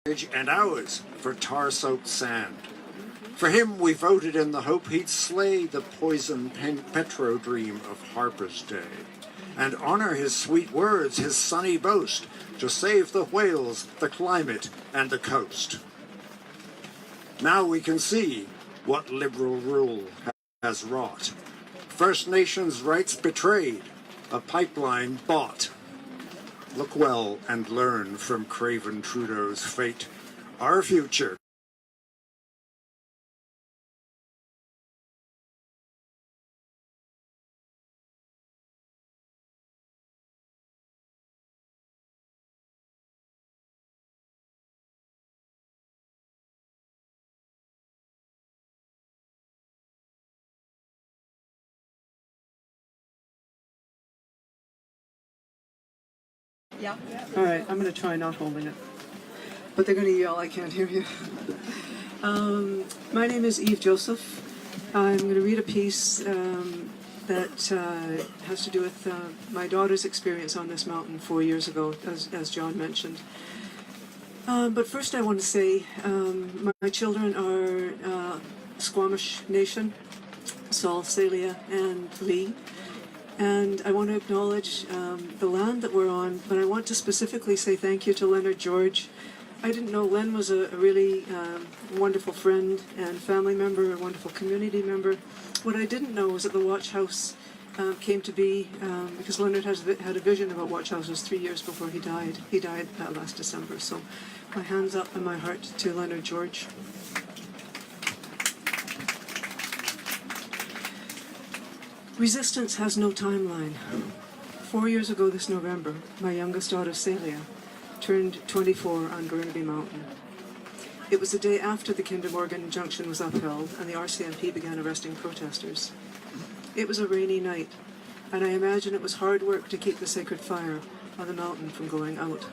and ours for tar-soaked sand. For him we voted in the hope he'd slay the poison petro-dream of Harper's Day, and honor his sweet words, his sunny boast, to save the whales, the climate, and the coast. Now we can see what liberal rule has wrought. First Nations rights betrayed, a pipeline bought. Look well and learn from craven Trudeau's fate. Our future Yeah. All right, I'm going to try not holding it. But they're going to yell, I can't hear you. My name is Eve Joseph. I'm going to read a piece that has to do with my daughter's experience on this mountain 4 years ago, as John mentioned. But first I want to say my children are Squamish Nation, Saul, Celia, and Lee. And I want to acknowledge the land that we're on, but I want to specifically say thank you to Leonard George. I didn't know Len was a really wonderful friend and family member, a wonderful community member. What I didn't know was that the Watch House came to be because Leonard had a vision about Watch Houses 3 years before he died. He died last December, so my hands up and my heart to Leonard George. Resistance has no timeline. 4 years ago this November, my youngest daughter, Celia, turned 24 on Burnaby Mountain. It was the day after the Kinder Morgan injunction was upheld and the RCMP began arresting protesters. It was a rainy night, and I imagine it was hard work to keep the sacred fire on the mountain from going out.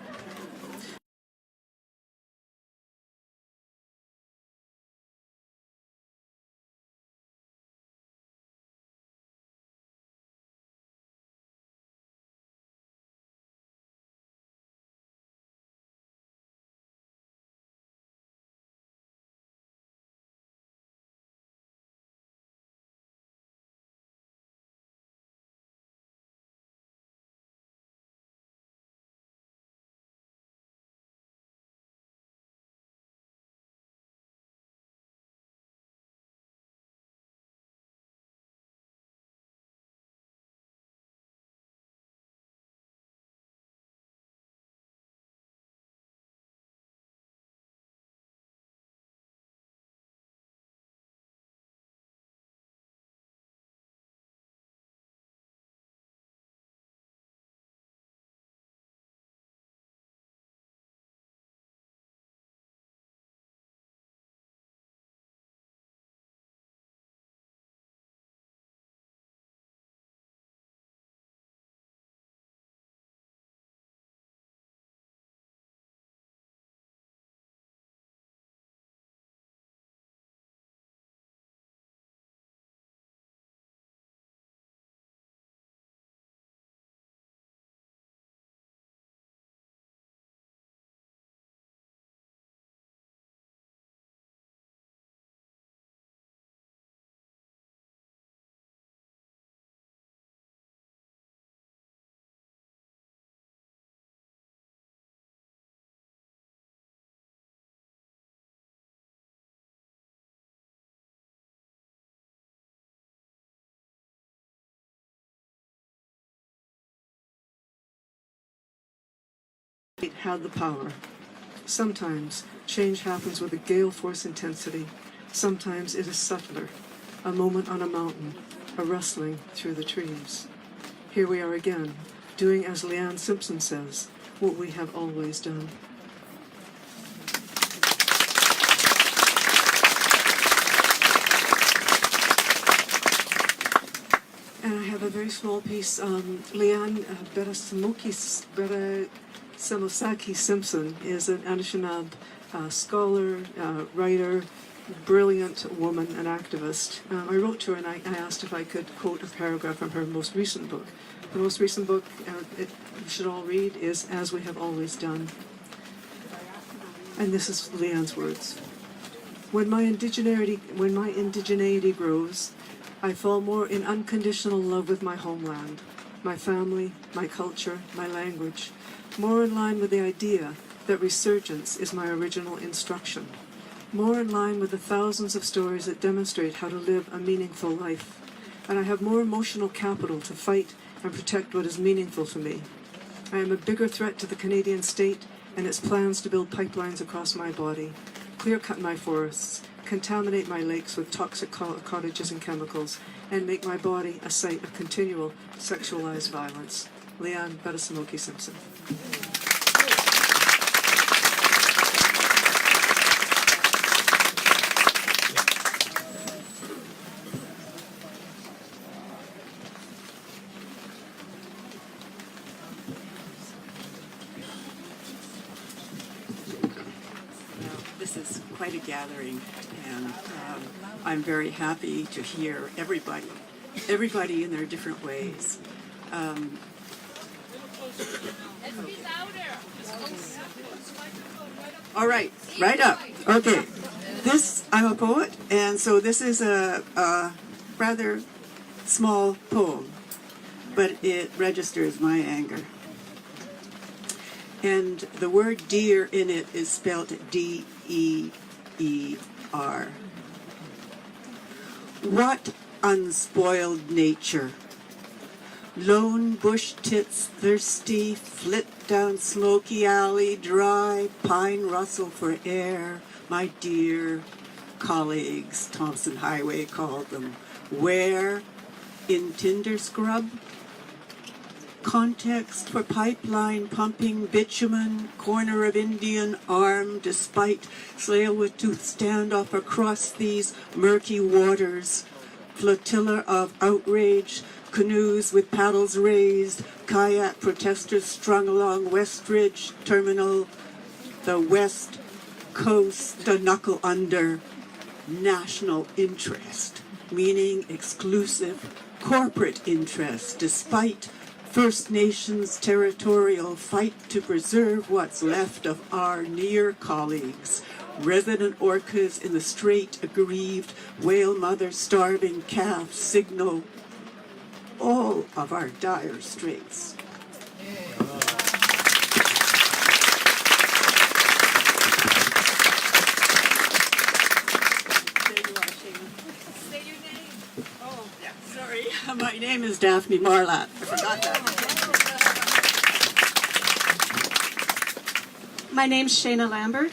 It had the power. Sometimes change happens with a gale force intensity. Sometimes it is subtler, a moment on a mountain, a rustling through the trees. Here we are again, doing as Leanne Simpson says, what we have always done. And I have a very small piece. Leanne Samosaki Simpson is an Anishinaabe scholar, writer, brilliant woman, an activist. I wrote to her and I asked if I could quote a paragraph from her most recent book. The most recent book you should all read is As We Have Always Done. And this is Leanne's words. When my indigeneity grows, I fall more in unconditional love with my homeland, my family, my culture, my language, more in line with the idea that resurgence is my original instruction, more in line with the thousands of stories that demonstrate how to live a meaningful life, and I have more emotional capital to fight and protect what is meaningful to me. I am a bigger threat to the Canadian state and its plans to build pipelines across my body, clear-cut my forests, contaminate my lakes with toxic cottages and chemicals, and make my body a site of continual sexualized violence. Leanne Bettasamoki Simpson. This is quite a gathering, and I'm very happy to hear everybody in their different ways. All right, right up. Okay, I'm a poet, and so this is a rather small poem, but it registers my anger. And the word deer in it is spelled D-E-E-R. What unspoiled nature! Lone bush tits thirsty, flit down smoky alley, dry, pine rustle for air. My dear colleagues, Thompson Highway called them. Where? In tinder scrub? Context for pipeline pumping bitumen, corner of Indian arm, despite Tsleil-Waututh standoff across these murky waters. Flotilla of outrage, canoes with paddles raised, kayak protesters strung along Westridge Terminal, the West Coast, the knuckle under. National interest, meaning exclusive corporate interest, despite First Nations territorial fight to preserve what's left of our near colleagues. Resident orcas in the strait, aggrieved, whale mother starving calf signal all of our dire straits. Sorry, my name is Daphne Marlatt. I forgot that. My name's Shayna Lambert,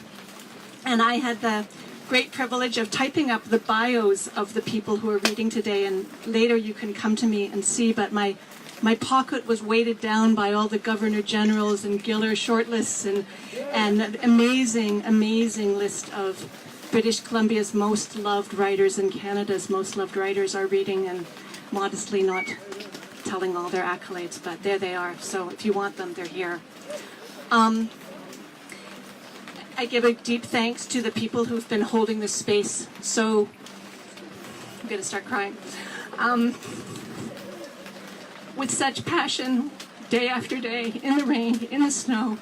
and I had the great privilege of typing up the bios of the people who are reading today, and later you can come to me and see, but my pocket was weighted down by all the Governor Generals and Giller shortlists and an amazing list of British Columbia's most loved writers and Canada's most loved writers are reading, and modestly not telling all their accolades, but there they are. So if you want them, they're here. I give a deep thanks to the people who've been holding this space. So I'm going to start crying. With such passion, day after day, in the rain, in the snow.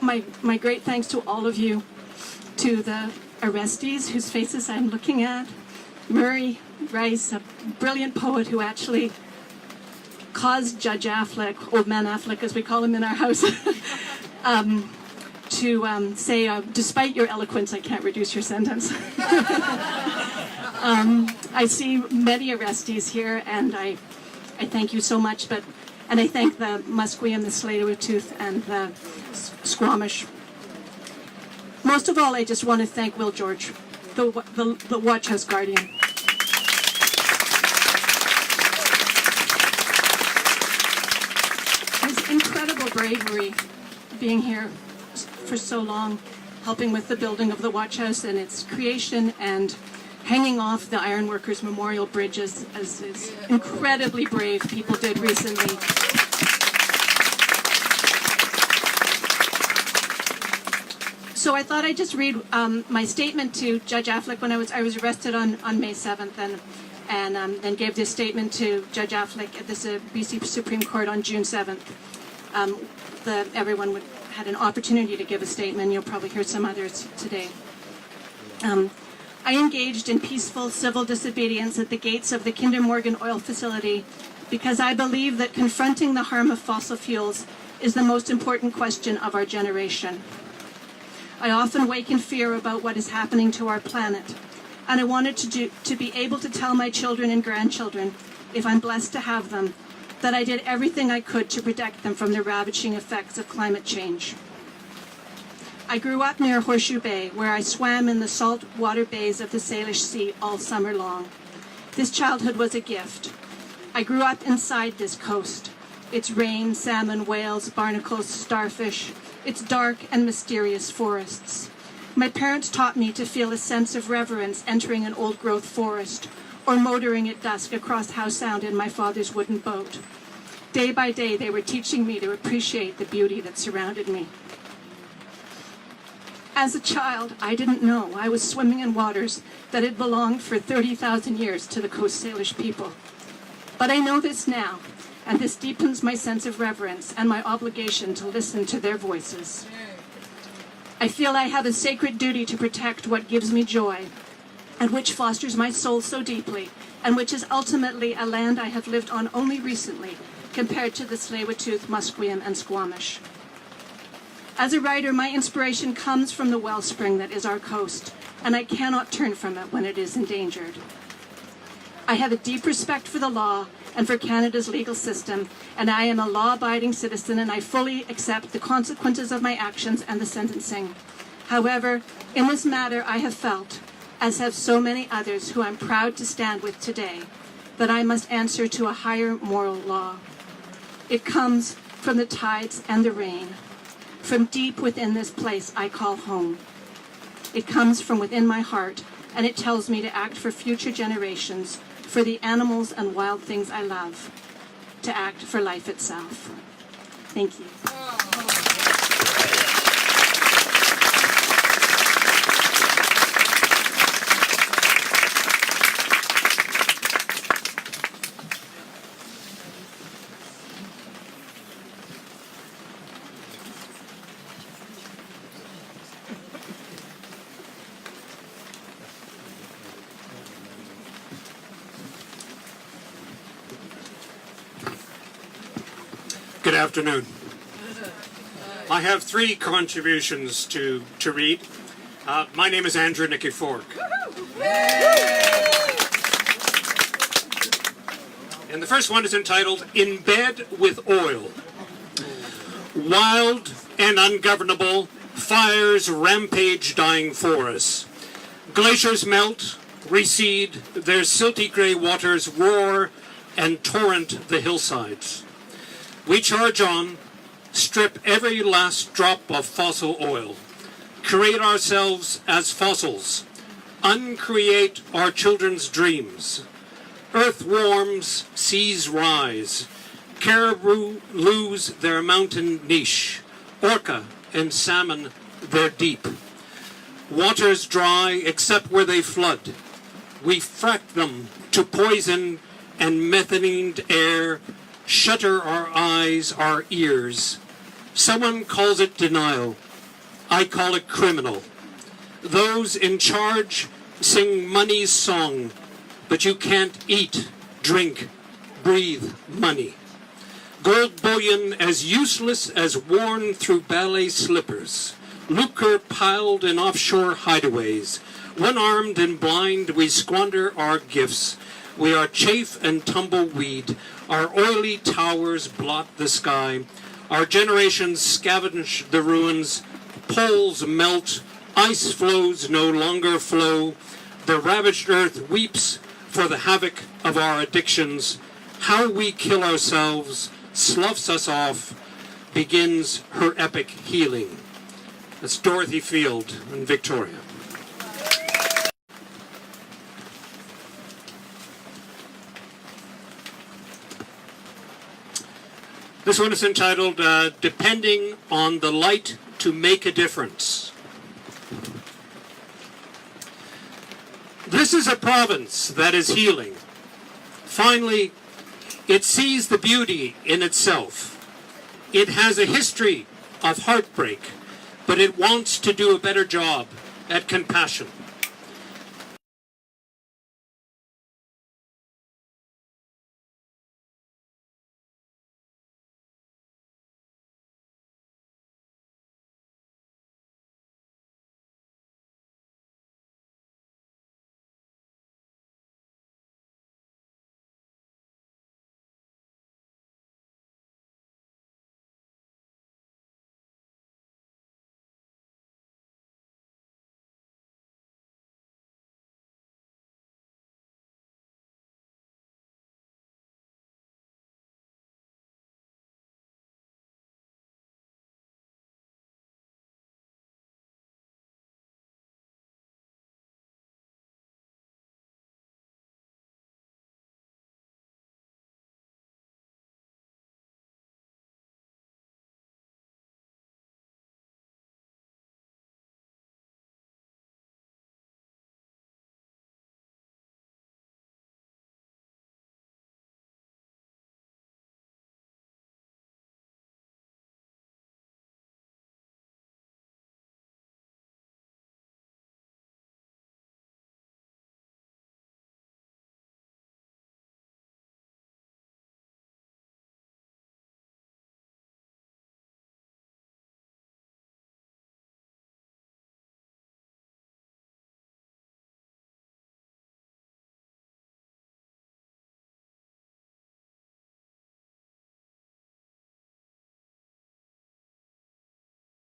My great thanks to all of you, to the arrestees whose faces I'm looking at. Murray Rice, a brilliant poet who actually caused Judge Affleck, Old Man Affleck as we call him in our house, to say, despite your eloquence, I can't reduce your sentence. I see many arrestees here, and I thank you so much, and I thank the Musqueam, the Tsleil-Waututh, and the Squamish. Most of all, I just want to thank Will George, the Watch House Guardian. His incredible bravery being here for so long, helping with the building of the Watch House and its creation, and hanging off the Ironworkers Memorial Bridge as is incredibly brave people did recently. So I thought I'd just read my statement to Judge Affleck when I was arrested on May 7th, and then gave this statement to Judge Affleck at this BC Supreme Court on June 7th. Everyone would had an opportunity to give a statement. You'll probably hear some others today. I engaged in peaceful civil disobedience at the gates of the Kinder Morgan oil facility because I believe that confronting the harm of fossil fuels is the most important question of our generation. I often wake in fear about what is happening to our planet, and I wanted to be able to tell my children and grandchildren, if I'm blessed to have them, that I did everything I could to protect them from the ravaging effects of climate change. I grew up near Horseshoe Bay, where I swam in the salt water bays of the Salish Sea all summer long. This childhood was a gift. I grew up inside this coast. Its rain, salmon, whales, barnacles, starfish, its dark and mysterious forests. My parents taught me to feel a sense of reverence entering an old-growth forest, or motoring at dusk across Howe Sound in my father's wooden boat. Day by day, they were teaching me to appreciate the beauty that surrounded me. As a child, I didn't know I was swimming in waters that had belonged for 30,000 years to the Coast Salish people. But I know this now, and this deepens my sense of reverence and my obligation to listen to their voices. I feel I have a sacred duty to protect what gives me joy, and which fosters my soul so deeply, and which is ultimately a land I have lived on only recently, compared to the Tsleil-Waututh, Musqueam, and Squamish. As a writer, my inspiration comes from the wellspring that is our coast, and I cannot turn from it when it is endangered. I have a deep respect for the law and for Canada's legal system, and I am a law-abiding citizen, and I fully accept the consequences of my actions and the sentencing. However, in this matter, I have felt, as have so many others who I'm proud to stand with today, that I must answer to a higher moral law. It comes from the tides and the rain, from deep within this place I call home. It comes from within my heart, and it tells me to act for future generations, for the animals and wild things I love, to act for life itself. Thank you. Good afternoon. I have 3 contributions to read. My name is Andrew Nikifork. And the first one is entitled, In Bed with Oil. Wild and ungovernable, fires rampage dying forests. Glaciers melt, recede, their silty grey waters roar and torrent the hillsides. We charge on, strip every last drop of fossil oil, create ourselves as fossils, uncreate our children's dreams. Earth warms, seas rise, caribou lose their mountain niche, orca and salmon their deep. Waters dry except where they flood. We frack them to poison and methaned air, shutter our eyes, our ears. Someone calls it denial. I call it criminal. Those in charge sing money's song, but you can't eat, drink, breathe money. Gold bullion as useless as worn through ballet slippers. Lucre piled in offshore hideaways. One-armed and blind, we squander our gifts. We are chaff and tumbleweed. Our oily towers blot the sky. Our generations scavenge the ruins. Poles melt. Ice flows no longer flow. The ravaged earth weeps for the havoc of our addictions. How we kill ourselves, sloughs us off, begins her epic healing. That's Dorothy Field in Victoria. This one is entitled, Depending on the Light to Make a Difference. This is a province that is healing. Finally, it sees the beauty in itself. It has a history of heartbreak, but it wants to do a better job at compassion.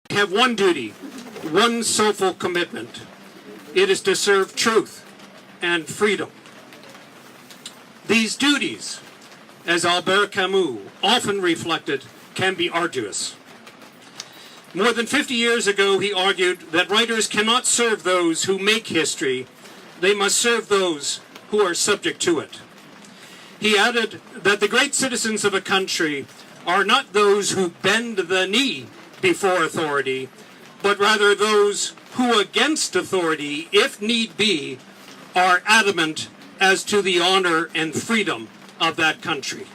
Have one duty, one soulful commitment. It is to serve truth and freedom. These duties, as Albert Camus often reflected, can be arduous. More than 50 years ago, he argued that writers cannot serve those who make history. They must serve those who are subject to it. He added that the great citizens of a country are not those who bend the knee before authority, but rather those who, against authority, if need be, are adamant as to the honor and freedom of that country.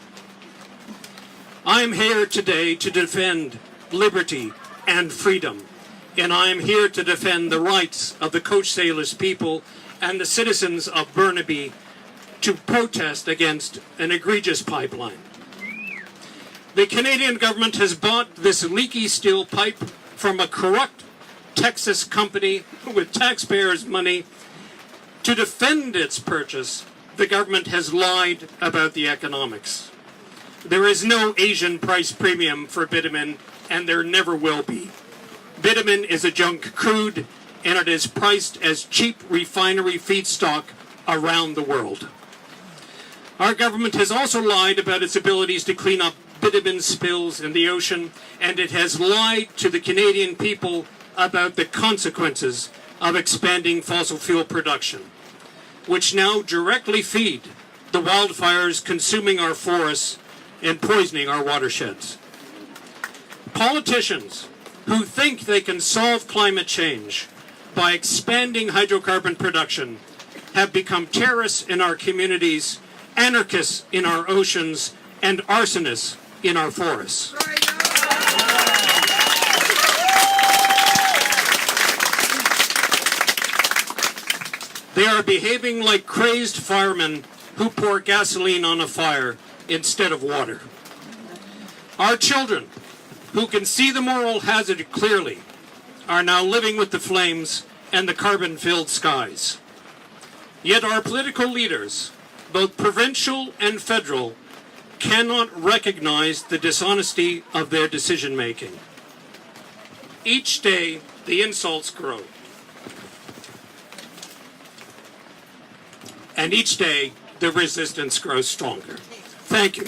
I am here today to defend liberty and freedom, and I am here to defend the rights of the Coach Salish people and the citizens of Burnaby to protest against an egregious pipeline. The Canadian government has bought this leaky steel pipe from a corrupt Texas company with taxpayers' money. To defend its purchase, the government has lied about the economics. There is no Asian price premium for bitumen, and there never will be. Bitumen is a junk crude, and it is priced as cheap refinery feedstock around the world. Our government has also lied about its abilities to clean up bitumen spills in the ocean, and it has lied to the Canadian people about the consequences of expanding fossil fuel production, which now directly feed the wildfires consuming our forests and poisoning our watersheds. Politicians who think they can solve climate change by expanding hydrocarbon production have become terrorists in our communities, anarchists in our oceans, and arsonists in our forests. They are behaving like crazed firemen who pour gasoline on a fire instead of water. Our children, who can see the moral hazard clearly, are now living with the flames and the carbon-filled skies. Yet our political leaders, both provincial and federal, cannot recognize the dishonesty of their decision-making. Each day, the insults grow. And each day, the resistance grows stronger. Thank you.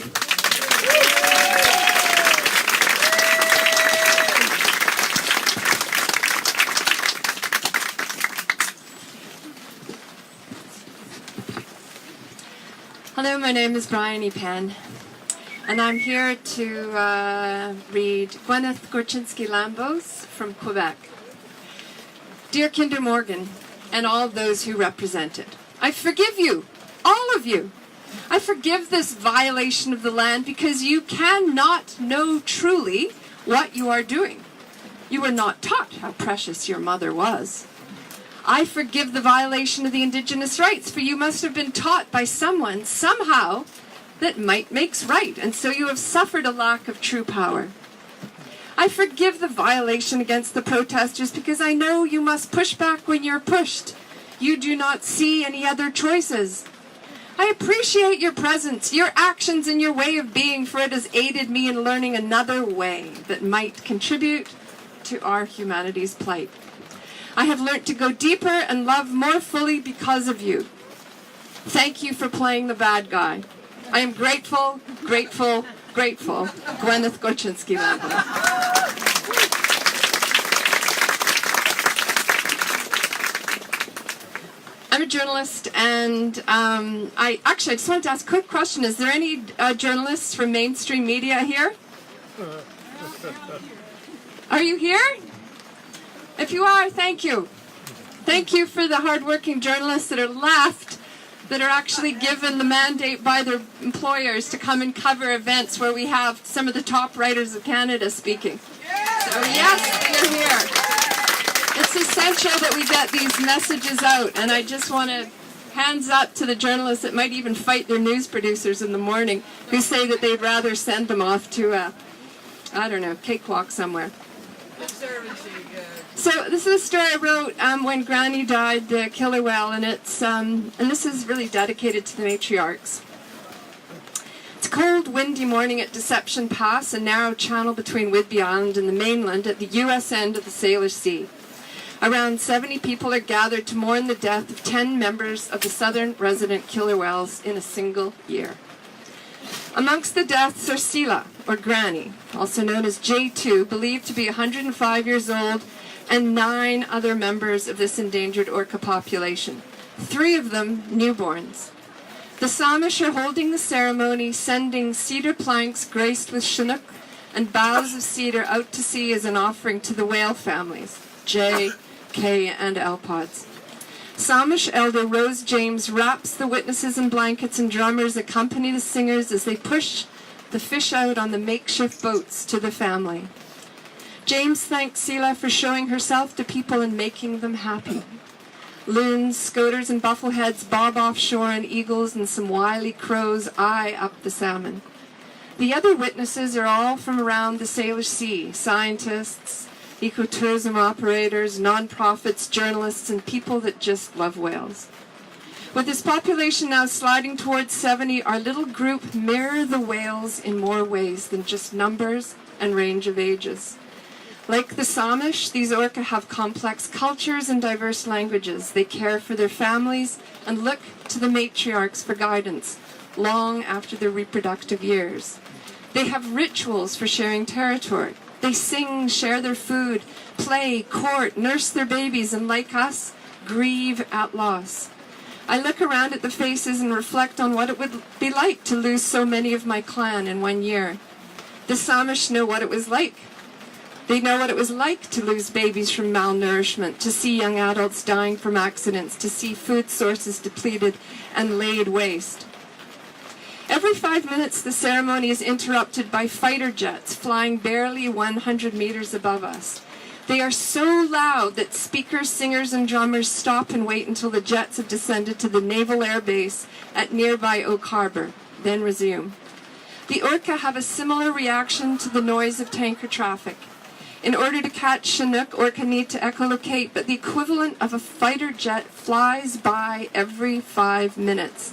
Hello, my name is Brian Epan, and I'm here to read Gwyneth Gorczynski-Lambos from Quebec. Dear Kinder Morgan, and all of those who represent it, I forgive you, all of you. I forgive this violation of the land because you cannot know truly what you are doing. You were not taught how precious your mother was. I forgive the violation of the indigenous rights, for you must have been taught by someone, somehow, that might makes right, and so you have suffered a lack of true power. I forgive the violation against the protesters, because I know you must push back when you're pushed. You do not see any other choices. I appreciate your presence, your actions, and your way of being, for it has aided me in learning another way that might contribute to our humanity's plight. I have learnt to go deeper and love more fully because of you. Thank you for playing the bad guy. I am grateful, grateful, grateful. Gwyneth Gorczynski-Lambo. I'm a journalist, and I just wanted to ask a quick question. Is there any journalists from mainstream media here? Are you here? If you are, thank you. Thank you for the hardworking journalists that are left, that are actually given the mandate by their employers to come and cover events where we have some of the top writers of Canada speaking. So yes, you're here. It's essential that we get these messages out, and I just want to hands up to the journalists that might even fight their news producers in the morning who say that they'd rather send them off to a, I don't know, cakewalk somewhere. So this is a story I wrote when Granny died, the killer whale, and it's and this is really dedicated to the matriarchs. It's a cold, windy morning at Deception Pass, a narrow channel between Whidbey Island and the mainland at the U.S. end of the Salish Sea. Around 70 people are gathered to mourn the death of 10 members of the southern resident killer whales in a single year. Amongst the deaths are Sila, or Granny, also known as J2, believed to be 105 years old, and 9 other members of this endangered orca population, 3 of them newborns. The Samish are holding the ceremony, sending cedar planks graced with chinook and boughs of cedar out to sea as an offering to the whale families, J, K, and Alpods. Samish elder Rose James wraps the witnesses in blankets, and drummers accompany the singers as they push the fish out on the makeshift boats to the family. James thanks Sila for showing herself to people and making them happy. Loons, scoters, and buffleheads bob offshore, and eagles and some wily crows eye up the salmon. The other witnesses are all from around the Salish Sea, scientists, ecotourism operators, non-profits, journalists, and people that just love whales. With this population now sliding towards 70, our little group mirror the whales in more ways than just numbers and range of ages. Like the Samish, these orca have complex cultures and diverse languages. They care for their families and look to the matriarchs for guidance long after their reproductive years. They have rituals for sharing territory. They sing, share their food, play, court, nurse their babies, and like us, grieve at loss. I look around at the faces and reflect on what it would be like to lose so many of my clan in 1 year. The Samish know what it was like. They know what it was like to lose babies from malnourishment, to see young adults dying from accidents, to see food sources depleted and laid waste. Every 5 minutes, the ceremony is interrupted by fighter jets flying barely 100 meters above us. They are so loud that speakers, singers, and drummers stop and wait until the jets have descended to the Naval Air Base at nearby Oak Harbor, then resume. The orca have a similar reaction to the noise of tanker traffic. In order to catch Chinook, orca need to echolocate, but the equivalent of a fighter jet flies by every 5 minutes.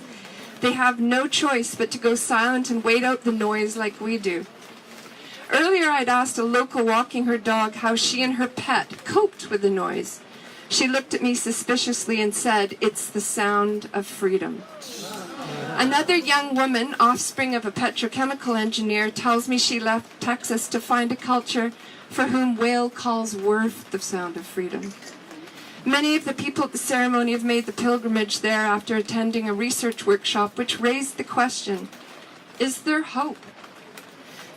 They have no choice but to go silent and wait out the noise like we do. Earlier, I'd asked a local walking her dog how she and her pet coped with the noise. She looked at me suspiciously and said, "It's the sound of freedom." Another young woman, offspring of a petrochemical engineer, tells me she left Texas to find a culture for whom whale calls were the sound of freedom. Many of the people at the ceremony have made the pilgrimage there after attending a research workshop which raised the question, is there hope?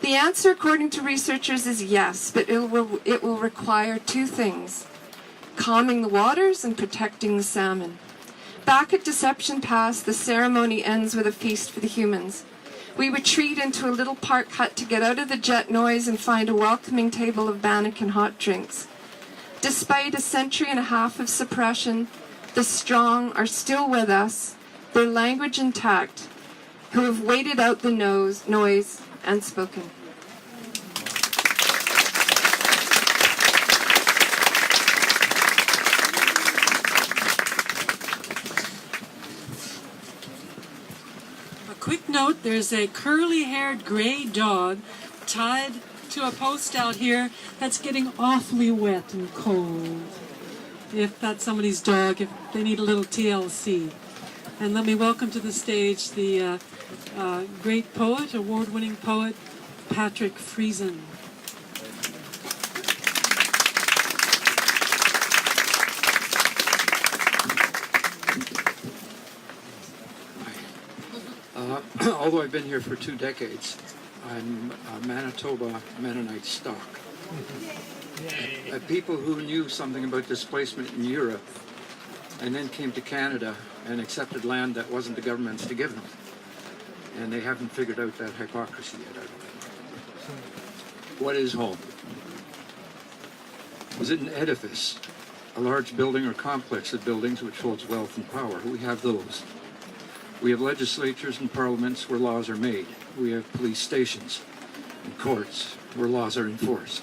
The answer, according to researchers, is yes, but it will require 2 things: calming the waters and protecting the salmon. Back at Deception Pass, the ceremony ends with a feast for the humans. We retreat into a little park hut to get out of the jet noise and find a welcoming table of bannock and hot drinks. Despite a century and a half of suppression, the strong are still with us, their language intact, who have waited out the noise and spoken. Quick note, there's a curly-haired gray dog tied to a post out here that's getting awfully wet and cold. If that's somebody's dog, if they need a little TLC. And let me welcome to the stage the great poet, award-winning poet, Patrick Friesen. Although I've been here for 2 decades, I'm a Manitoba Mennonite stock. People who knew something about displacement in Europe and then came to Canada and accepted land that wasn't the government's to give them. And they haven't figured out that hypocrisy yet, I don't think. What is home? Was it an edifice, a large building or complex of buildings which holds wealth and power? We have those. We have legislatures and parliaments where laws are made. We have police stations and courts where laws are enforced.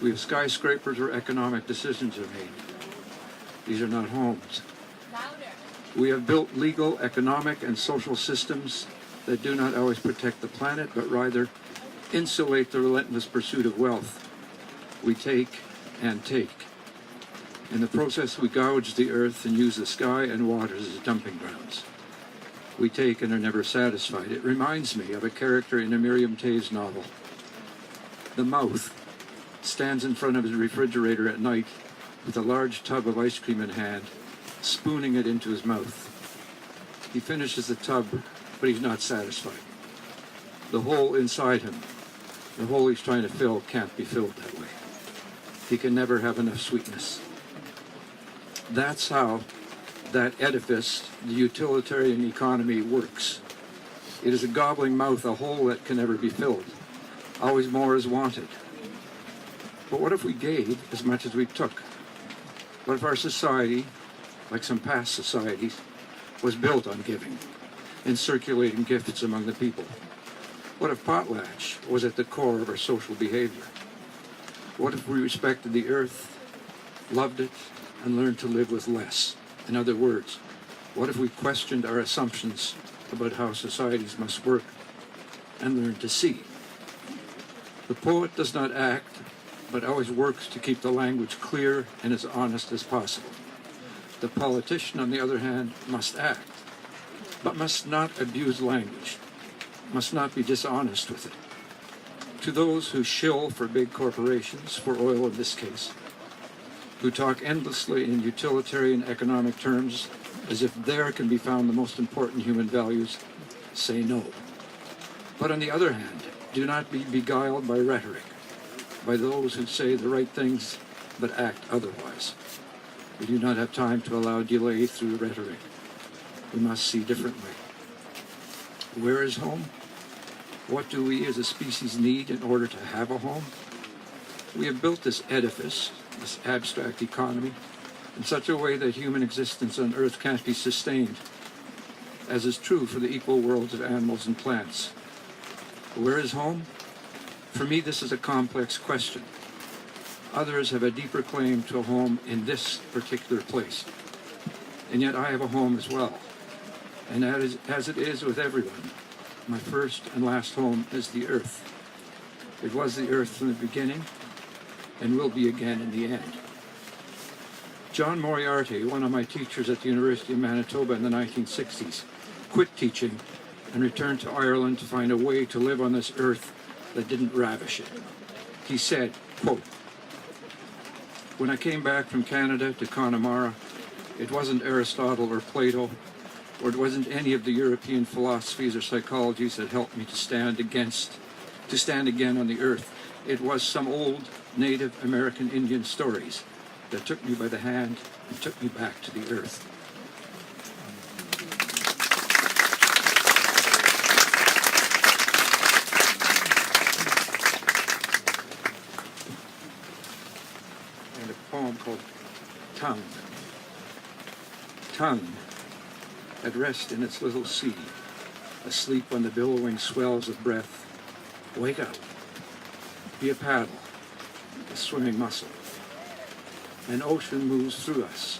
We have skyscrapers where economic decisions are made. These are not homes. We have built legal, economic, and social systems that do not always protect the planet, but rather insulate the relentless pursuit of wealth. We take and take. In the process, we gouge the earth and use the sky and waters as dumping grounds. We take and are never satisfied. It reminds me of a character in a Miriam Toews novel. The mouth stands in front of his refrigerator at night with a large tub of ice cream in hand, spooning it into his mouth. He finishes the tub, but he's not satisfied. The hole inside him, the hole he's trying to fill, can't be filled that way. He can never have enough sweetness. That's how that edifice, the utilitarian economy, works. It is a gobbling mouth, a hole that can never be filled. Always more is wanted. But what if we gave as much as we took? What if our society, like some past societies, was built on giving and circulating gifts among the people? What if potlatch was at the core of our social behavior? What if we respected the earth, loved it, and learned to live with less? In other words, what if we questioned our assumptions about how societies must work and learned to see? The poet does not act, but always works to keep the language clear and as honest as possible. The politician, on the other hand, must act, but must not abuse language, must not be dishonest with it. To those who shill for big corporations, for oil in this case, who talk endlessly in utilitarian economic terms as if there can be found the most important human values, say no. But on the other hand, do not be beguiled by rhetoric, by those who say the right things but act otherwise. We do not have time to allow delay through rhetoric. We must see differently. Where is home? What do we as a species need in order to have a home? We have built this edifice, this abstract economy, in such a way that human existence on Earth can't be sustained, as is true for the equal worlds of animals and plants. Where is home? For me, this is a complex question. Others have a deeper claim to a home in this particular place. And yet I have a home as well. And as it is with everyone, my first and last home is the earth. It was the earth from the beginning, and will be again in the end. John Moriarty, one of my teachers at the University of Manitoba in the 1960s, quit teaching and returned to Ireland to find a way to live on this earth that didn't ravish it. He said, quote, "When I came back from Canada to Connemara, it wasn't Aristotle or Plato, or it wasn't any of the European philosophies or psychologies that helped me to stand again on the earth. It was some old Native American Indian stories that took me by the hand and took me back to the earth." poem called Tongue. Tongue, at rest in its little sea, asleep on the billowing swells of breath, wake up. Be a paddle, a swimming muscle. An ocean moves through us,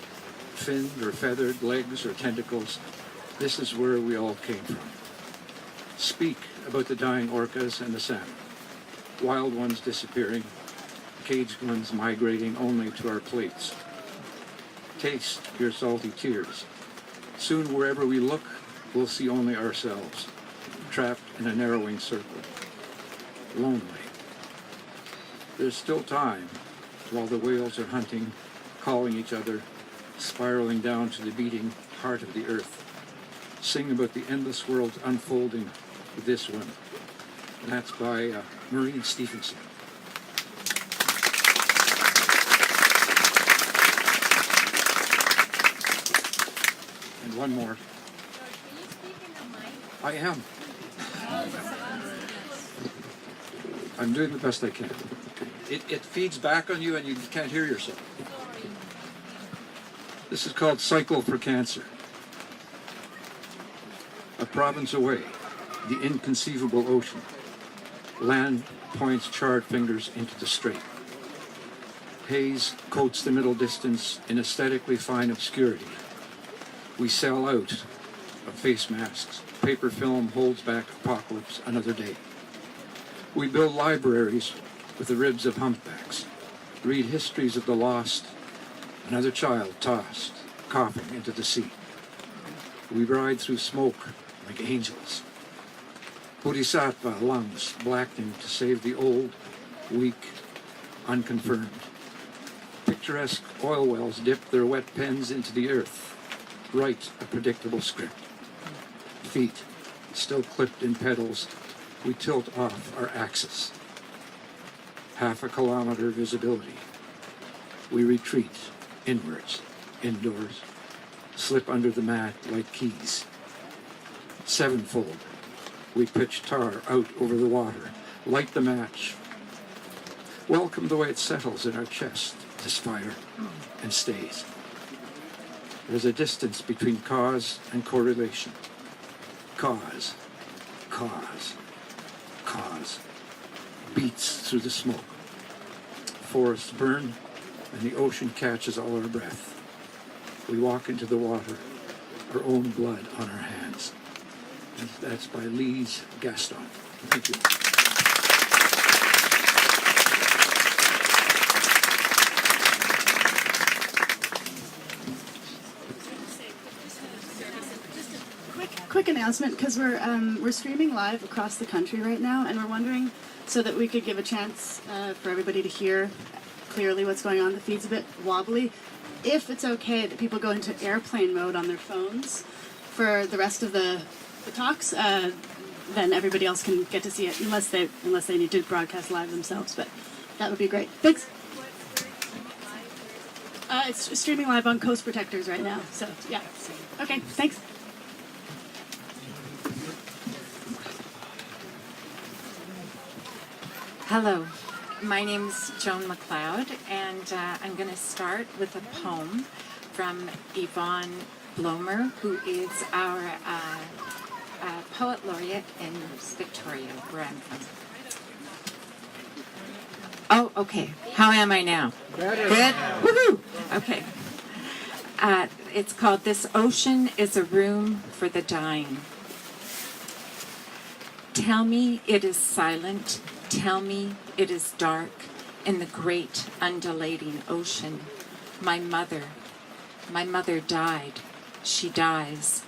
finned or feathered, legs or tentacles. This is where we all came from. Speak about the dying orcas and the salmon, wild ones disappearing, caged ones migrating only to our plates. Taste your salty tears. Soon wherever we look, we'll see only ourselves, trapped in a narrowing circle, lonely. There's still time while the whales are hunting, calling each other, spiraling down to the beating heart of the earth. Sing about the endless world unfolding with this one. And that's by Maureen Stephenson. And one more. I am. I'm doing the best I can. It feeds back on you and you can't hear yourself. This is called Cycle for Cancer. A province away, the inconceivable ocean. Land points charred fingers into the strait. Haze coats the middle distance in aesthetically fine obscurity. We sell out of face masks. Paper film holds back apocalypse another day. We build libraries with the ribs of humpbacks. Read histories of the lost. Another child tossed, coughing into the sea. We ride through smoke like angels. Bodhisattva lungs blackening to save the old, weak, unconfirmed. Picturesque oil wells dip their wet pens into the earth, write a predictable script. Feet, still clipped in pedals, we tilt off our axis. Half a kilometer visibility. We retreat inwards, indoors, slip under the mat like keys. Sevenfold, we pitch tar out over the water, light the match. Welcome the way it settles in our chest, this fire, and stays. There's a distance between cause and correlation. Cause, cause, cause, beats through the smoke. Forests burn, and the ocean catches all our breath. We walk into the water, our own blood on our hands. And that's by Lise Gaston. Thank you. Quick announcement, because we're streaming live across the country right now, and we're wondering so that we could give a chance for everybody to hear clearly what's going on. The feed's a bit wobbly. If it's okay that people go into airplane mode on their phones for the rest of the talks, then everybody else can get to see it, unless they need to broadcast live themselves. But that would be great. Thanks. It's streaming live on Coast Protectors right now. So yeah. Okay. Thanks. Hello, my name's Joan McLeod, and I'm going to start with a poem from Yvonne Blomer, who is our poet laureate in Victoria, where I'm from. Oh, okay. How am I now? Better. Good? Woohoo! Okay. It's called This Ocean is a Room for the Dying. Tell me it is silent. Tell me it is dark in the great undulating ocean. My mother died. She dies.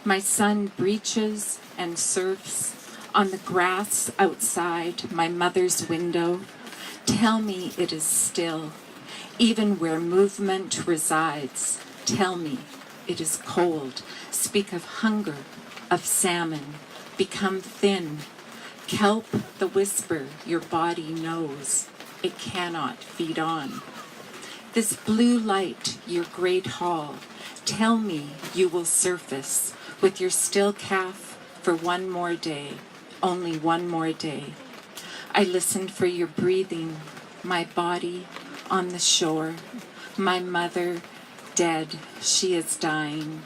My son breaches and surfs on the grass outside my mother's window. Tell me it is still, even where movement resides. Tell me it is cold. Speak of hunger, of salmon. Become thin. Kelp the whisper your body knows it cannot feed on. This blue light, your great hall, tell me you will surface with your still calf for one more day, only one more day. I listened for your breathing, my body on the shore. My mother, dead, she is dying.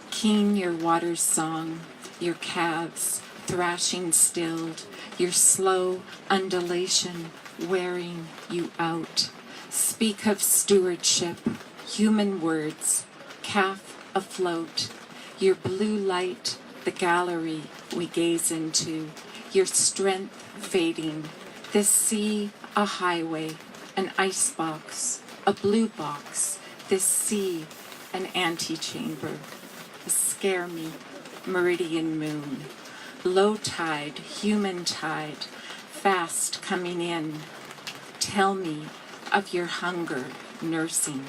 Keen your water's song, your calves thrashing stilled, your slow undulation wearing you out. Speak of stewardship, human words, calf afloat, your blue light, the gallery we gaze into, your strength fading, this sea a highway, an icebox, a blue box, this sea an antechamber, a scare me meridian moon, low tide, human tide, fast coming in. Tell me of your hunger nursing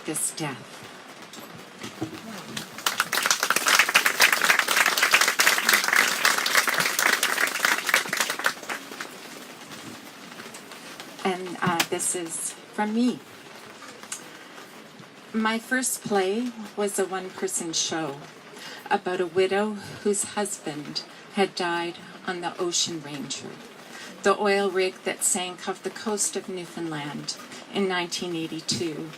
this death. And this is from me. My first play was a one-person show about a widow whose husband had died on the Ocean Ranger, the oil rig that sank off the coast of Newfoundland in 1982.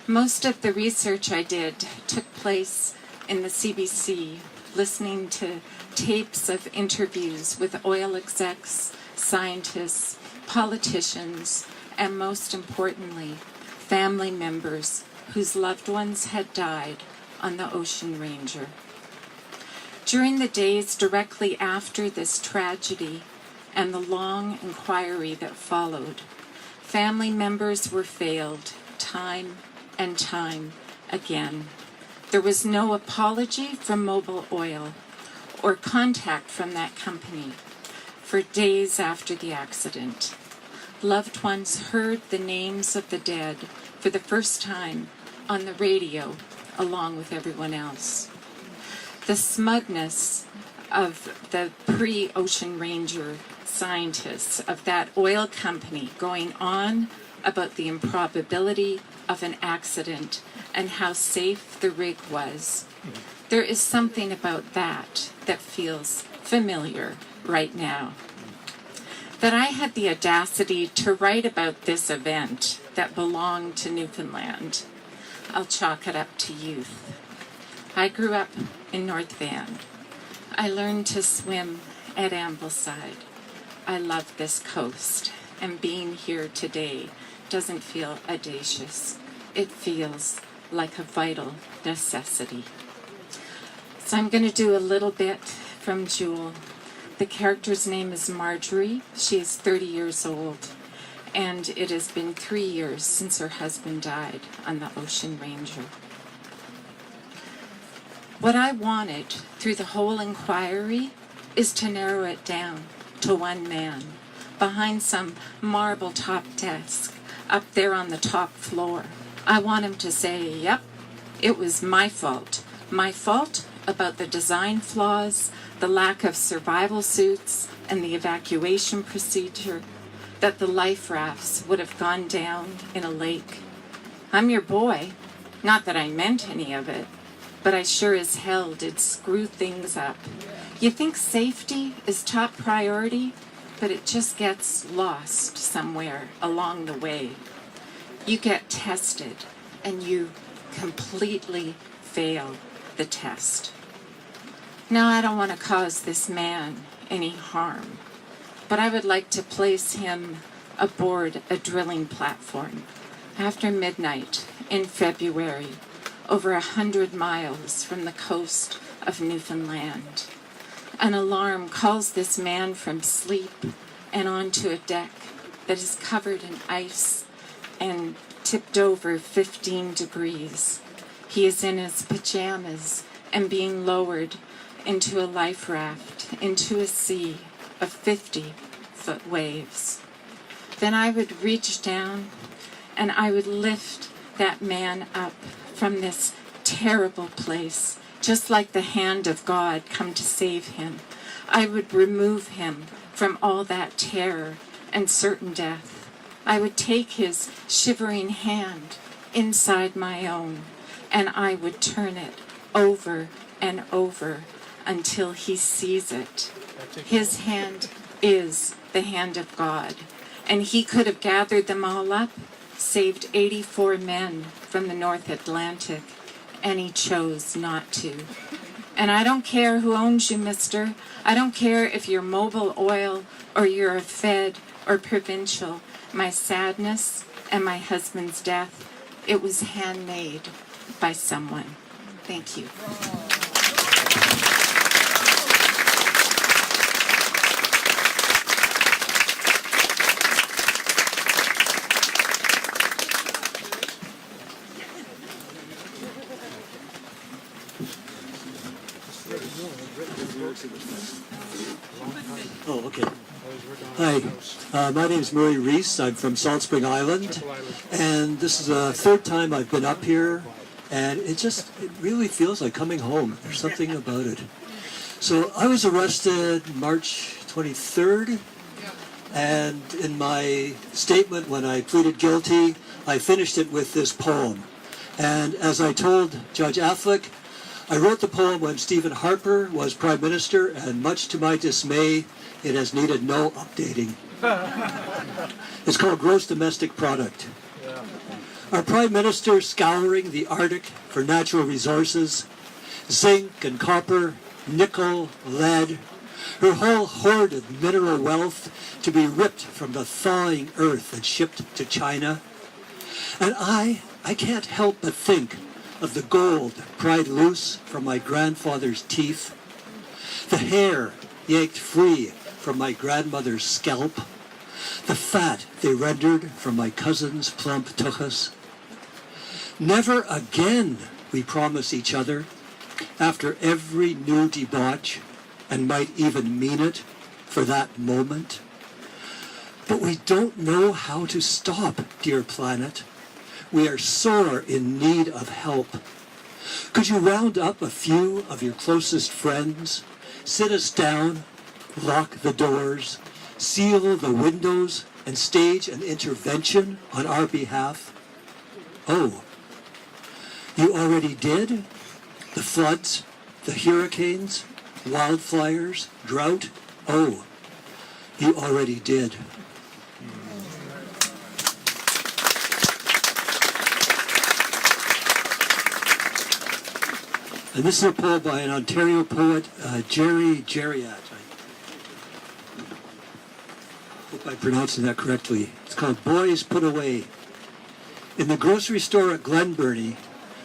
Most of the research I did took place in the CBC, listening to tapes of interviews with oil execs, scientists, politicians, and most importantly, family members whose loved ones had died on the Ocean Ranger. During the days directly after this tragedy and the long inquiry that followed, family members were failed time and time again. There was no apology from Mobil Oil or contact from that company for days after the accident. Loved ones heard the names of the dead for the first time on the radio along with everyone else. The smugness of the pre-Ocean Ranger scientists of that oil company going on about the improbability of an accident and how safe the rig was. There is something about that that feels familiar right now. That I had the audacity to write about this event that belonged to Newfoundland, I'll chalk it up to youth. I grew up in North Van. I learned to swim at Ambleside. I love this coast, and being here today doesn't feel audacious. It feels like a vital necessity. So I'm going to do a little bit from Jewel. The character's name is Marjorie. She is 30 years old, and it has been 3 years since her husband died on the Ocean Ranger. What I wanted through the whole inquiry is to narrow it down to one man behind some marble top desk up there on the top floor. I want him to say, yep, it was my fault. My fault about the design flaws, the lack of survival suits, and the evacuation procedure, that the life rafts would have gone down in a lake. I'm your boy. Not that I meant any of it, but I sure as hell did screw things up. You think safety is top priority, but it just gets lost somewhere along the way. You get tested, and you completely fail the test. Now, I don't want to cause this man any harm, but I would like to place him aboard a drilling platform after midnight in February, over 100 miles from the coast of Newfoundland. An alarm calls this man from sleep and onto a deck that is covered in ice and tipped over 15 degrees. He is in his pajamas and being lowered into a life raft, into a sea of 50-foot waves. Then I would reach down and I would lift that man up from this terrible place, just like the hand of God come to save him. I would remove him from all that terror and certain death. I would take his shivering hand inside my own, and I would turn it over and over until he sees it. His hand is the hand of God, and he could have gathered them all up, saved 84 men from the North Atlantic, and he chose not to. And I don't care who owns you, mister. I don't care if you're Mobil Oil or you're a Fed or provincial. My sadness and my husband's death, it was handmade by someone. Thank you. Oh, okay. Hi, my name is Murray Reese. I'm from Salt Spring Island, and this is the third time I've been up here, and it really feels like coming home. There's something about it. So I was arrested March 23rd, and in my statement when I pleaded guilty, I finished it with this poem. And as I told Judge Affleck, I wrote the poem when Stephen Harper was Prime Minister, and much to my dismay, it has needed no updating. It's called Gross Domestic Product. Our Prime Minister scouring the Arctic for natural resources, zinc and copper, nickel, lead, her whole hoard of mineral wealth to be ripped from the thawing earth and shipped to China. And I can't help but think of the gold pried loose from my grandfather's teeth, the hair yanked free from my grandmother's scalp, the fat they rendered from my cousin's plump tuchus. Never again, we promise each other, after every new debauch, and might even mean it for that moment. But we don't know how to stop, dear planet. We are sore in need of help. Could you round up a few of your closest friends, sit us down, lock the doors, seal the windows, and stage an intervention on our behalf? Oh, you already did? The floods, the hurricanes, wildfires, drought? Oh, you already did. And this is a poem by an Ontario poet, Jerry Jariat. I hope I'm pronouncing that correctly. It's called Boys Put Away. In the grocery store at Glenburnie,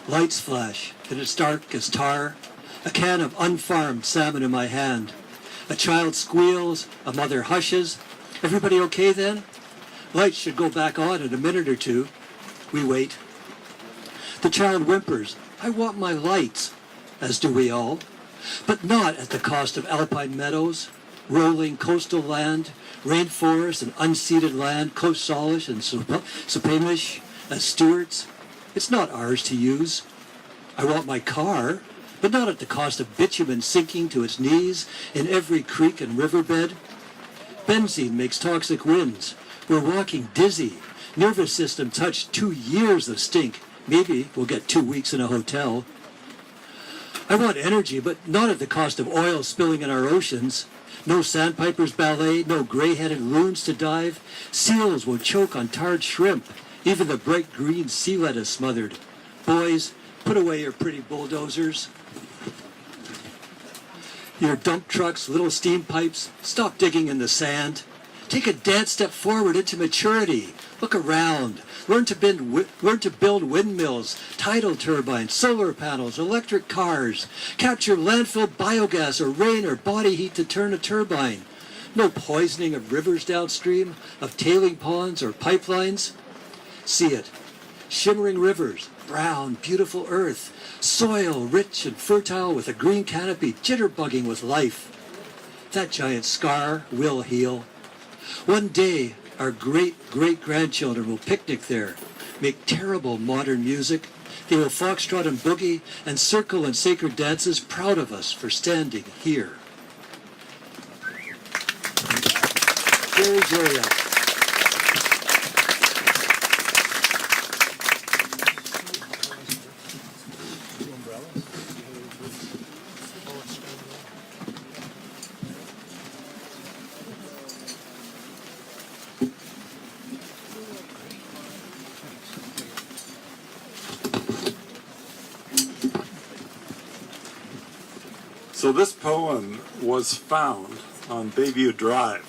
lights flash, and it's dark as tar. A can of unfarmed salmon in my hand. A child squeals, a mother hushes. Everybody okay then? Lights should go back on in a minute or two. We wait. The child whimpers, I want my lights, as do we all, but not at the cost of alpine meadows, rolling coastal land, rainforest and unceded land, Coast Salish and Supamish as stewards. It's not ours to use. I want my car, but not at the cost of bitumen sinking to its knees in every creek and riverbed. Benzene makes toxic winds. We're walking dizzy. Nervous system touched 2 years of stink. Maybe we'll get 2 weeks in a hotel. I want energy, but not at the cost of oil spilling in our oceans. No sandpipers ballet, no gray-headed loons to dive. Seals will choke on tarred shrimp. Even the bright green sea lettuce smothered. Boys, put away your pretty bulldozers. Your dump trucks, little steam pipes, stop digging in the sand. Take a dance step forward into maturity. Look around. Learn to build windmills, tidal turbines, solar panels, electric cars. Capture landfill biogas or rain or body heat to turn a turbine. No poisoning of rivers downstream, of tailing ponds or pipelines. See it. Shimmering rivers, brown, beautiful earth, soil rich and fertile with a green canopy jitterbugging with life. That giant scar will heal. One day, our great-great-grandchildren will picnic there, make terrible modern music. They will foxtrot and boogie and circle in sacred dances, proud of us for standing here. Jerry Jariat. So this poem was found on Bayview Drive,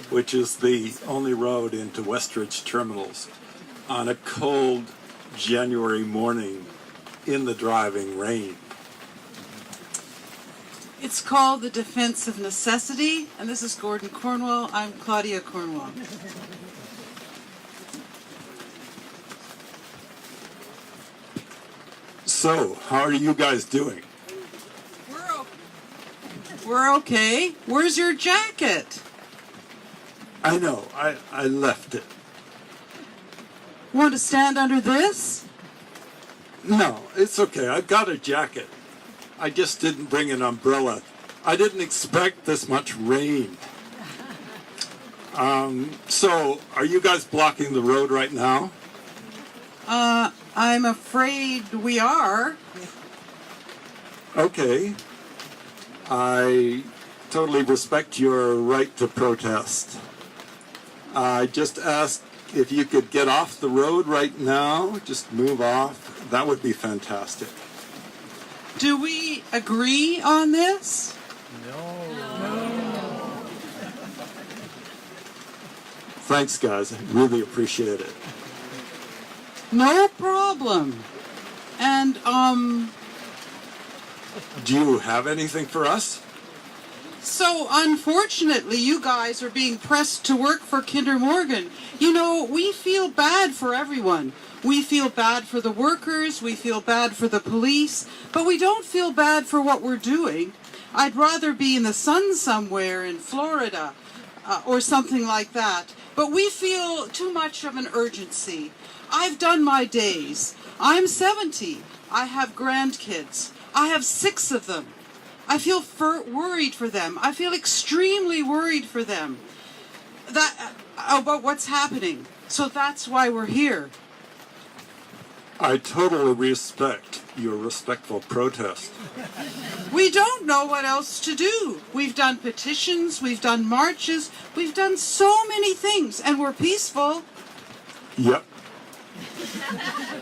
which is the only road into Westridge terminals, on a cold January morning in the driving rain. It's called The Defense of Necessity, and this is Gordon Cornwall. I'm Claudia Cornwall. So, how are you guys doing? We're okay. Where's your jacket? I know, I left it. Want to stand under this? No, it's okay, I've got a jacket. I just didn't bring an umbrella. I didn't expect this much rain. So, are you guys blocking the road right now? I'm afraid we are. Okay. I totally respect your right to protest. I just asked if you could get off the road right now, just move off. That would be fantastic. Do we agree on this? Thanks, guys. I really appreciate it. No problem. And, Do you have anything for us? so unfortunately you guys are being pressed to work for Kinder Morgan. You know, we feel bad for everyone. We feel bad for the workers, we feel bad for the police, but we don't feel bad for what we're doing. I'd rather be in the sun somewhere in Florida or something like that. But we feel too much of an urgency. I've done my days. I'm 70. I have grandkids. I have 6 of them. I feel worried for them. I feel extremely worried for them about what's happening. So that's why we're here. I totally respect your respectful protest. We don't know what else to do. We've done petitions, we've done marches, we've done so many things, and we're peaceful. Yep.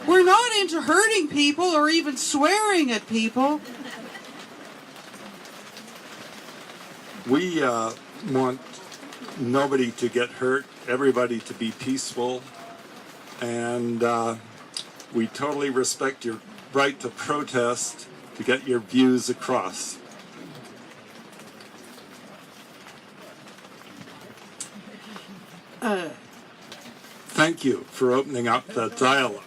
We're not into hurting people or even swearing at people. We want nobody to get hurt, everybody to be peaceful, and we totally respect your right to protest, to get your views across. Thank you for opening up that dialogue.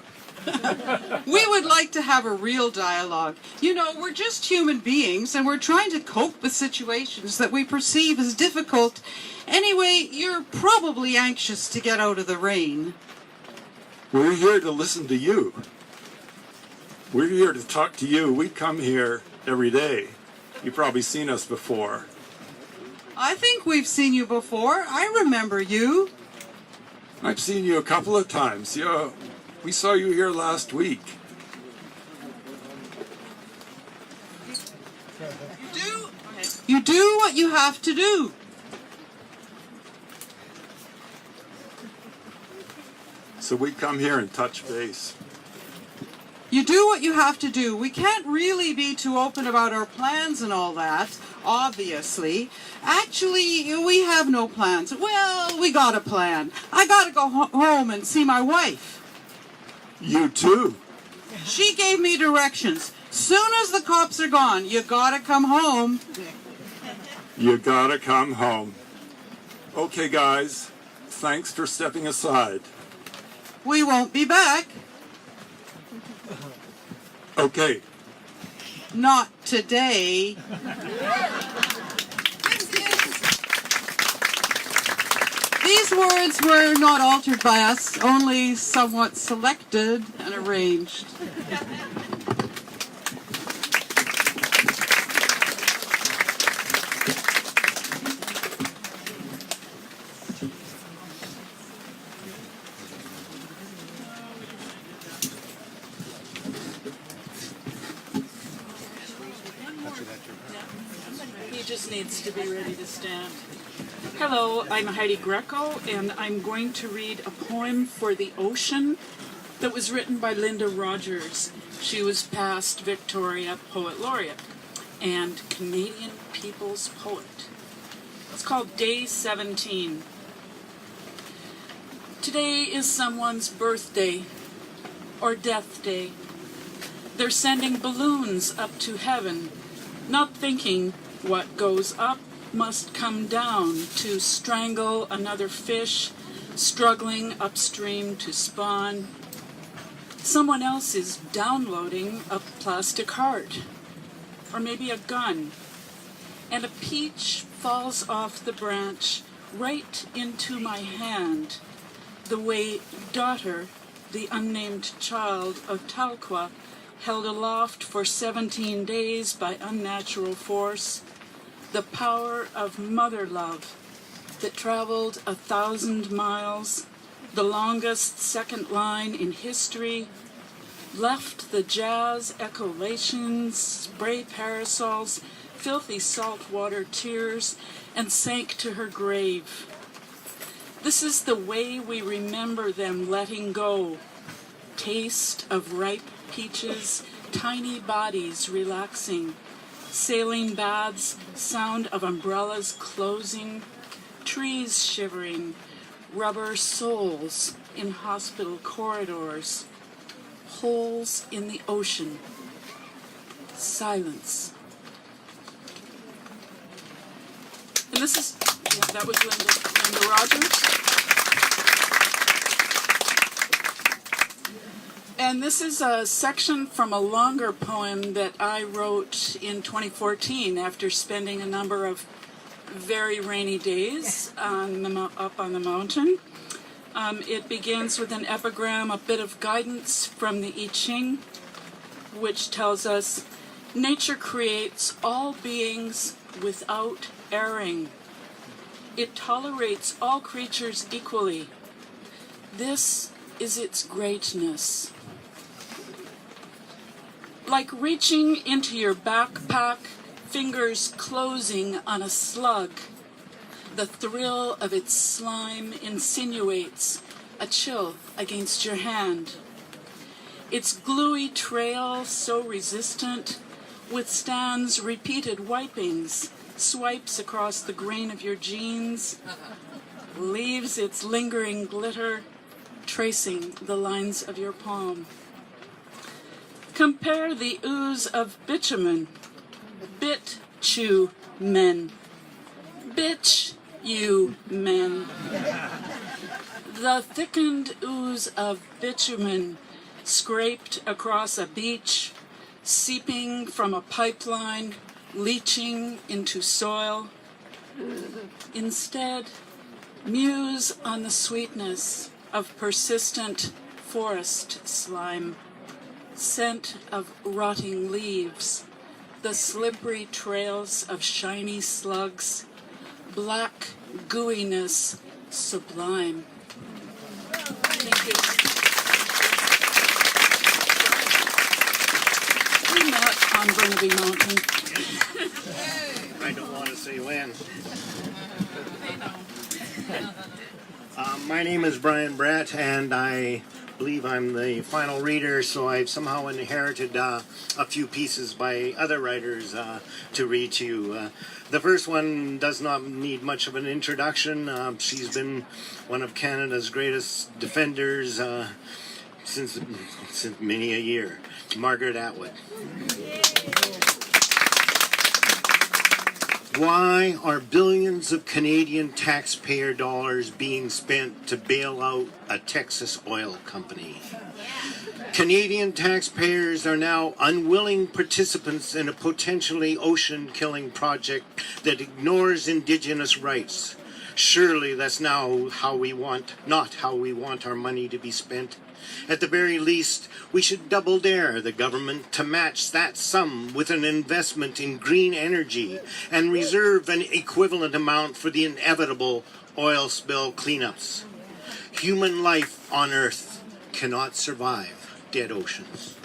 We would like to have a real dialogue. You know, we're just human beings and we're trying to cope with situations that we perceive as difficult. Anyway, you're probably anxious to get out of the rain. We're here to listen to you. We're here to talk to you. We come here every day. You've probably seen us before. I think we've seen you before. I remember you. I've seen you a couple of times. Yeah, we saw you here last week. You do what you have to do. So we come here and touch base. You do what you have to do. We can't really be too open about our plans and all that, obviously. Actually, we have no plans. Well, we got a plan. I gotta go home and see my wife. You too. She gave me directions. Soon as the cops are gone, you gotta come home. You gotta come home. Okay, guys. Thanks for stepping aside. We won't be back. Okay. Not today. These words were not altered by us, only somewhat selected and arranged. He just needs to be ready to stand. Hello, I'm Heidi Greco, and I'm going to read a poem for the ocean that was written by Linda Rogers. She was past Victoria Poet Laureate. and Canadian people's poet. It's called Day 17. Today is someone's birthday or death day. They're sending balloons up to heaven, not thinking what goes up must come down to strangle another fish struggling upstream to spawn. Someone else is downloading a plastic heart, or maybe a gun, and a peach falls off the branch right into my hand, the way daughter, the unnamed child of Talqua, held aloft for 17 days by unnatural force, the power of mother love that traveled 1,000 miles, the longest second line in history, left the jazz echolations, spray parasols, filthy saltwater tears, and sank to her grave. This is the way we remember them letting go. Taste of ripe peaches, tiny bodies relaxing, saline baths, sound of umbrellas closing, trees shivering, rubber soles in hospital corridors, holes in the ocean, silence. And this is, yeah, that was Linda Rogers. And this is a section from a longer poem that I wrote in 2014 after spending a number of very rainy days up on the mountain. It begins with an epigram, a bit of guidance from the I Ching, which tells us, nature creates all beings without erring. It tolerates all creatures equally. This is its greatness. Like reaching into your backpack, fingers closing on a slug, the thrill of its slime insinuates a chill against your hand. Its gluey trail, so resistant, withstands repeated wipings, swipes across the grain of your jeans, leaves its lingering glitter, tracing the lines of your palm. Compare the ooze of bitumen, bit-chew-men, bitch you men. The thickened ooze of bitumen scraped across a beach, seeping from a pipeline, leaching into soil. Instead, muse on the sweetness of persistent forest slime, scent of rotting leaves, the slippery trails of shiny slugs, black gooiness sublime. Thank you. We met on Burnaby Mountain. I don't want to say when. My name is Brian Brett, and I believe I'm the final reader, so I've somehow inherited a few pieces by other writers to read to you. The first one does not need much of an introduction. She's been one of Canada's greatest defenders since many a year. Margaret Atwood. Why are billions of Canadian taxpayer dollars being spent to bail out a Texas oil company? Canadian taxpayers are now unwilling participants in a potentially ocean-killing project that ignores Indigenous rights. Surely that's not how we want our money to be spent. At the very least, we should double dare the government to match that sum with an investment in green energy and reserve an equivalent amount for the inevitable oil spill cleanups. Human life on Earth cannot survive dead oceans.